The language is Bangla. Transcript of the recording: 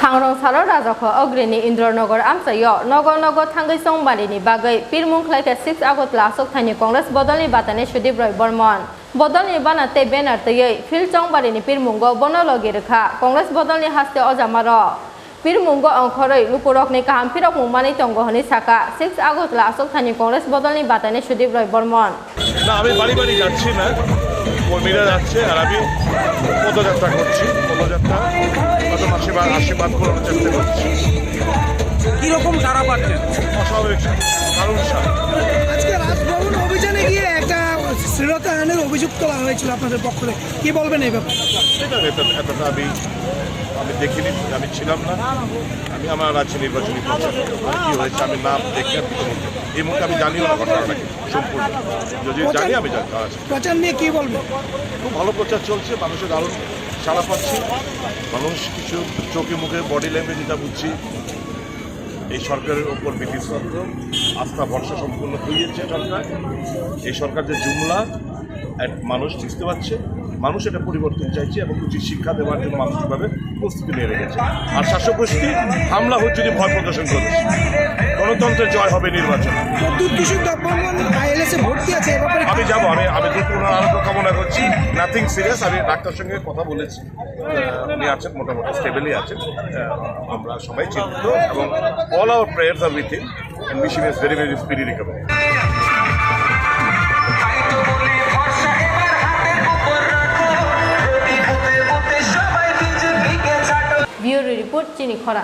सांग्रं सारो राजाखौ अग्रिनि इन्द्रनगर आमसायाव नगर नगर थांगै संबारिनि बागै पिरमुं खालायखा 6 आगस्ट लासक थानि कंग्रेस बदलनि बातानि सुदीप रॉय बर्मन बदलनि बानाते बेनार तयै फिल चंबारिनि पिरमुंगो बनलगि रेखा कंग्रेस बदलनि हास्ते अजामार पिरमुंगो अंखरै लुपुरकनि काहाम फिरक मुंमानि तंगो हनि साका 6 आगस्ट लासक थानि कंग्रेस बदलनि बातानि सुदीप रॉय बर्मन না আমি বাড়ি বাড়ি যাচ্ছি না কর্মীরা যাচ্ছে আর আমি পদযাত্রা করছি পদযাত্রা গত মাসে আশীর্বাদ করানোর চেষ্টা করছি কিরকম সারা পাচ্ছেন অস্বাভাবিক দারুণ সারা আজকে রাজভবন অভিযানে গিয়ে একটা শ্লীলতাহানির অভিযোগ তোলা হয়েছিল আপনাদের পক্ষ থেকে কি বলবেন এই ব্যাপারে এতটা আমি দেখিনি আমি ছিলাম না আমি আমার রাজ্য নির্বাচনী প্রচার কি হয়েছে আমি নাম দেখে এই মুহূর্তে আমি জানিও না ঘটনাটাকে সম্পূর্ণ যদি জানি আমি প্রচার নিয়ে কি বলবেন খুব ভালো প্রচার চলছে মানুষের দারুণ সাড়া পাচ্ছি মানুষ কিছু চোখে মুখে বডি ল্যাঙ্গুয়েজ যেটা বুঝছি এই সরকারের ওপর বিধিবদ্ধ আস্থা ভরসা সম্পূর্ণ হয়েছে সরকার এই সরকার যে জুমলা এক মানুষ বুঝতে পারছে মানুষ এটা পরিবর্তন চাইছে এবং উচিত শিক্ষা দেওয়ার জন্য মানসিকভাবে প্রস্তুতি নিয়ে রেখেছে আর শাসক গোষ্ঠী হামলা হচ্ছে যদি ভয় প্রদর্শন করছে গণতন্ত্রের জয় হবে নির্বাচন আমি যাবো আমি দুপুর আরোগ্য কামনা করছি নাথিং সিরিয়াস আমি ডাক্তার সঙ্গে কথা বলেছি উনি আছেন মোটামুটি স্টেবলি আছেন আমরা সবাই চিন্তিত এবং অল আওয়ার প্রেয়ার্স আর with him and wish him is very very speedy recovery bureau report চিনি খরা।